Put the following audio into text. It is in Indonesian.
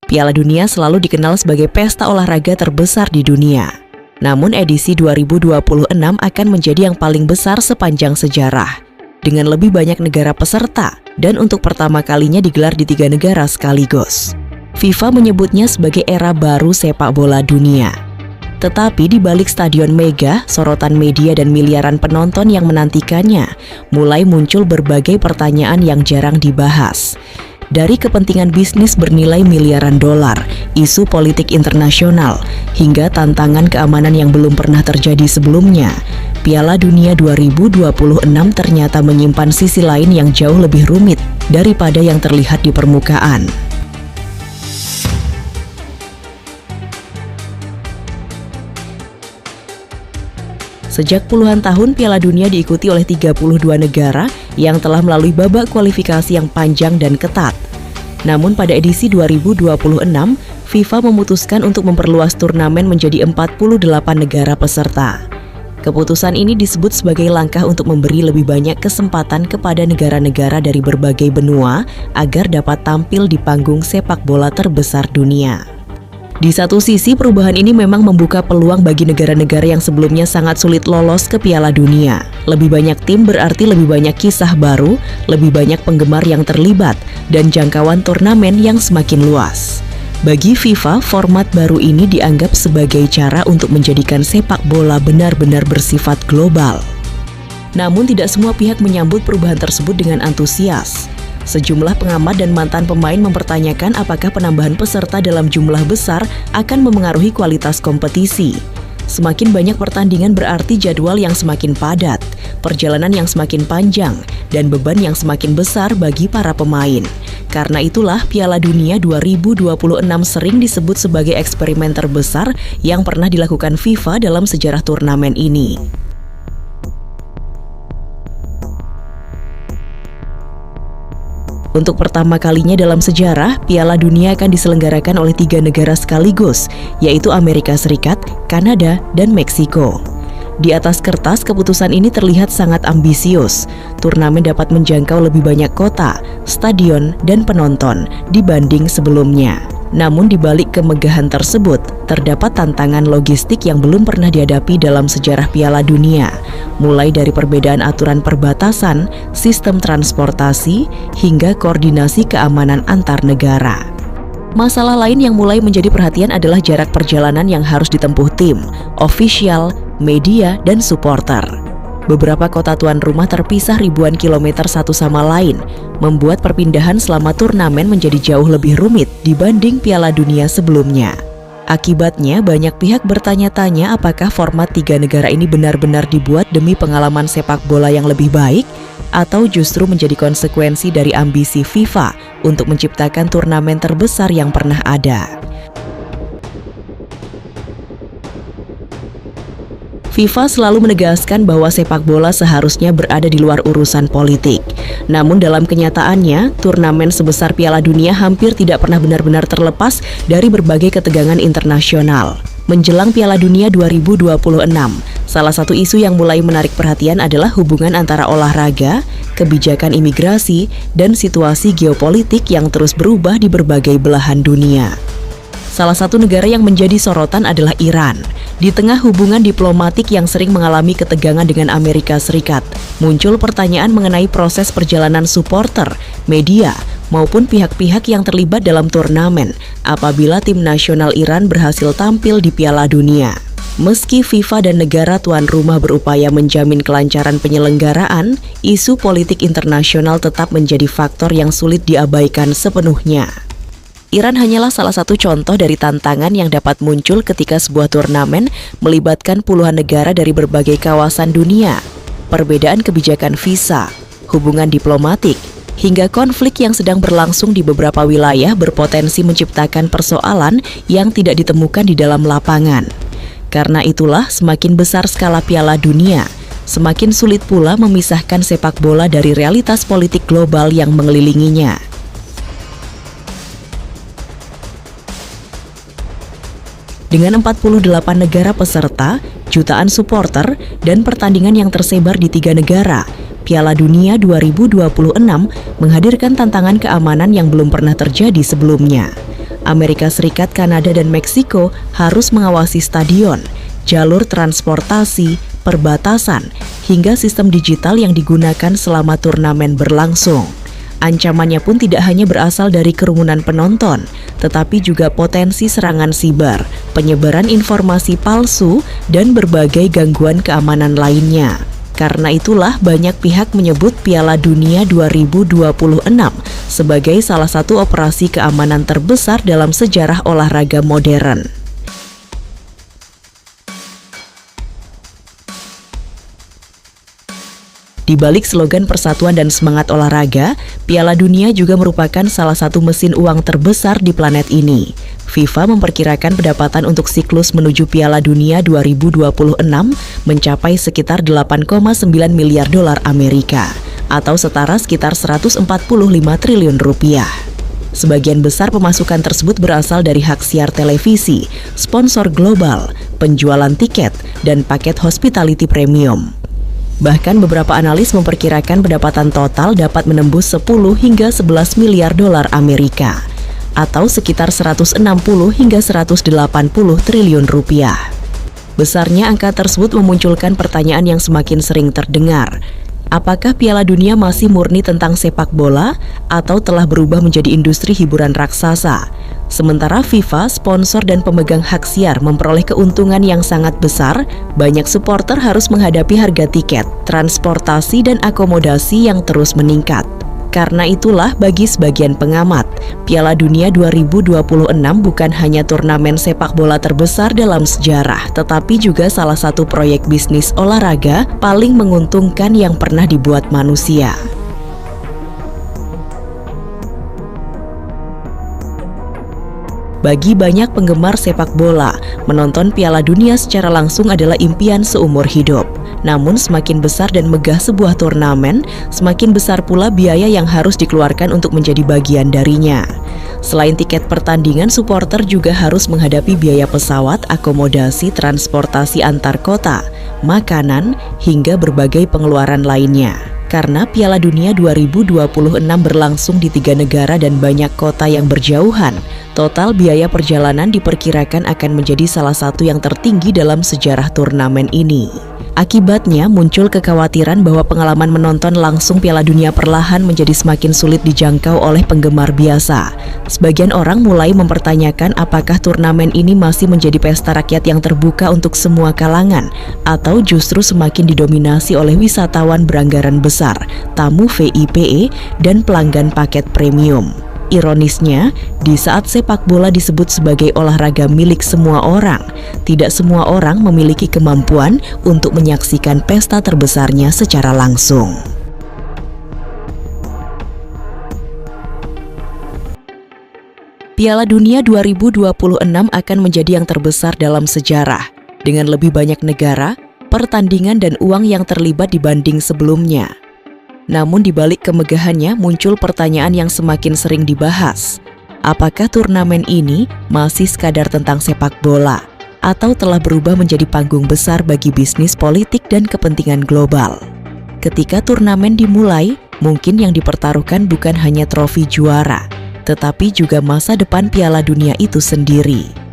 Piala Dunia selalu dikenal sebagai pesta olahraga terbesar di dunia. Namun edisi 2026 akan menjadi yang paling besar sepanjang sejarah, dengan lebih banyak negara peserta dan untuk pertama kalinya digelar di 3 negara sekaligus. FIFA menyebutnya sebagai era baru sepak bola dunia. Tetapi di balik stadion mega, sorotan media dan miliaran penonton yang menantikannya, mulai muncul berbagai pertanyaan yang jarang dibahas. Dari kepentingan bisnis bernilai miliaran dolar, isu politik internasional, hingga tantangan keamanan yang belum pernah terjadi sebelumnya, Piala Dunia 2026 ternyata menyimpan sisi lain yang jauh lebih rumit daripada yang terlihat di permukaan. Sejak puluhan tahun, Piala Dunia diikuti oleh 32 negara yang telah melalui babak kualifikasi yang panjang dan ketat. Namun pada edisi 2026, FIFA memutuskan untuk memperluas turnamen menjadi 48 negara peserta. Keputusan ini disebut sebagai langkah untuk memberi lebih banyak kesempatan kepada negara-negara dari berbagai benua agar dapat tampil di panggung sepak bola terbesar dunia. Di satu sisi, perubahan ini memang membuka peluang bagi negara-negara yang sebelumnya sangat sulit lolos ke Piala Dunia. Lebih banyak tim berarti lebih banyak kisah baru, lebih banyak penggemar yang terlibat, dan jangkauan turnamen yang semakin luas. Bagi FIFA, format baru ini dianggap sebagai cara untuk menjadikan sepak bola benar-benar bersifat global. Namun tidak semua pihak menyambut perubahan tersebut dengan antusias. Sejumlah pengamat dan mantan pemain mempertanyakan apakah penambahan peserta dalam jumlah besar akan memengaruhi kualitas kompetisi. Semakin banyak pertandingan berarti jadwal yang semakin padat, perjalanan yang semakin panjang, dan beban yang semakin besar bagi para pemain. Karena itulah Piala Dunia 2026 sering disebut sebagai eksperimen terbesar yang pernah dilakukan FIFA dalam sejarah turnamen ini. Untuk pertama kalinya dalam sejarah, Piala Dunia akan diselenggarakan oleh 3 negara sekaligus, yaitu Amerika Serikat, Kanada, dan Meksiko. Di atas kertas, keputusan ini terlihat sangat ambisius. Turnamen dapat menjangkau lebih banyak kota, stadion, dan penonton dibanding sebelumnya. Namun di balik kemegahan tersebut, terdapat tantangan logistik yang belum pernah dihadapi dalam sejarah Piala Dunia, mulai dari perbedaan aturan perbatasan, sistem transportasi, hingga koordinasi keamanan antar negara. Masalah lain yang mulai menjadi perhatian adalah jarak perjalanan yang harus ditempuh tim, ofisial, media, dan supporter. Beberapa kota tuan rumah terpisah ribuan kilometer satu sama lain, membuat perpindahan selama turnamen menjadi jauh lebih rumit dibanding Piala Dunia sebelumnya. Akibatnya, banyak pihak bertanya-tanya apakah format 3 negara ini benar-benar dibuat demi pengalaman sepak bola yang lebih baik, atau justru menjadi konsekuensi dari ambisi FIFA untuk menciptakan turnamen terbesar yang pernah ada. FIFA selalu menegaskan bahwa sepak bola seharusnya berada di luar urusan politik. Namun dalam kenyataannya, turnamen sebesar Piala Dunia hampir tidak pernah benar-benar terlepas dari berbagai ketegangan internasional. Menjelang Piala Dunia 2026, salah satu isu yang mulai menarik perhatian adalah hubungan antara olahraga, kebijakan imigrasi, dan situasi geopolitik yang terus berubah di berbagai belahan dunia. Salah satu negara yang menjadi sorotan adalah Iran. Di tengah hubungan diplomatik yang sering mengalami ketegangan dengan Amerika Serikat, muncul pertanyaan mengenai proses perjalanan supporter, media, maupun pihak-pihak yang terlibat dalam turnamen apabila tim nasional Iran berhasil tampil di Piala Dunia. Meski FIFA dan negara tuan rumah berupaya menjamin kelancaran penyelenggaraan, isu politik internasional tetap menjadi faktor yang sulit diabaikan sepenuhnya. Iran hanyalah salah satu contoh dari tantangan yang dapat muncul ketika sebuah turnamen melibatkan puluhan negara dari berbagai kawasan dunia. Perbedaan kebijakan visa, hubungan diplomatik, hingga konflik yang sedang berlangsung di beberapa wilayah berpotensi menciptakan persoalan yang tidak ditemukan di dalam lapangan. Karena itulah semakin besar skala Piala Dunia, semakin sulit pula memisahkan sepak bola dari realitas politik global yang mengelilinginya. Dengan 48 negara peserta, jutaan supporter, dan pertandingan yang tersebar di 3 negara, Piala Dunia 2026 menghadirkan tantangan keamanan yang belum pernah terjadi sebelumnya. Amerika Serikat, Kanada, dan Meksiko harus mengawasi stadion, jalur transportasi, perbatasan, hingga sistem digital yang digunakan selama turnamen berlangsung. Ancamannya pun tidak hanya berasal dari kerumunan penonton, tetapi juga potensi serangan siber, penyebaran informasi palsu, dan berbagai gangguan keamanan lainnya. Karena itulah banyak pihak menyebut Piala Dunia 2026 sebagai salah satu operasi keamanan terbesar dalam sejarah olahraga modern. Di balik slogan persatuan dan semangat olahraga, Piala Dunia juga merupakan salah satu mesin uang terbesar di planet ini. FIFA memperkirakan pendapatan untuk siklus menuju Piala Dunia 2026 mencapai sekitar 8,9 miliar dolar Amerika, atau setara sekitar 145 triliun rupiah. Sebagian besar pemasukan tersebut berasal dari hak siar televisi, sponsor global, penjualan tiket, dan paket hospitality premium. Bahkan beberapa analis memperkirakan pendapatan total dapat menembus 10 hingga 11 miliar dolar Amerika, atau sekitar 160 hingga 180 triliun rupiah. Besarnya angka tersebut memunculkan pertanyaan yang semakin sering terdengar. Apakah Piala Dunia masih murni tentang sepak bola atau telah berubah menjadi industri hiburan raksasa? Sementara FIFA, sponsor dan pemegang hak siar memperoleh keuntungan yang sangat besar, banyak supporter harus menghadapi harga tiket, transportasi, dan akomodasi yang terus meningkat. Karena itulah bagi sebagian pengamat, Piala Dunia 2026 bukan hanya turnamen sepak bola terbesar dalam sejarah, tetapi juga salah satu proyek bisnis olahraga paling menguntungkan yang pernah dibuat manusia. Bagi banyak penggemar sepak bola, menonton Piala Dunia secara langsung adalah impian seumur hidup. Namun semakin besar dan megah sebuah turnamen, semakin besar pula biaya yang harus dikeluarkan untuk menjadi bagian darinya. Selain tiket pertandingan, supporter juga harus menghadapi biaya pesawat, akomodasi, transportasi antar kota, makanan, hingga berbagai pengeluaran lainnya. Karena Piala Dunia 2026 berlangsung di 3 negara dan banyak kota yang berjauhan, total biaya perjalanan diperkirakan akan menjadi salah satu yang tertinggi dalam sejarah turnamen ini. Akibatnya muncul kekhawatiran bahwa pengalaman menonton langsung Piala Dunia perlahan menjadi semakin sulit dijangkau oleh penggemar biasa. Sebagian orang mulai mempertanyakan apakah turnamen ini masih menjadi pesta rakyat yang terbuka untuk semua kalangan, atau justru semakin didominasi oleh wisatawan beranggaran besar, tamu VIP, dan pelanggan paket premium. Ironisnya, di saat sepak bola disebut sebagai olahraga milik semua orang, tidak semua orang memiliki kemampuan untuk menyaksikan pesta terbesarnya secara langsung. Piala Dunia 2026 akan menjadi yang terbesar dalam sejarah, dengan lebih banyak negara, pertandingan, dan uang yang terlibat dibanding sebelumnya. Namun di balik kemegahannya muncul pertanyaan yang semakin sering dibahas. Apakah turnamen ini masih sekadar tentang sepak bola atau telah berubah menjadi panggung besar bagi bisnis, politik, dan kepentingan global? Ketika turnamen dimulai, mungkin yang dipertaruhkan bukan hanya trofi juara, tetapi juga masa depan Piala Dunia itu sendiri.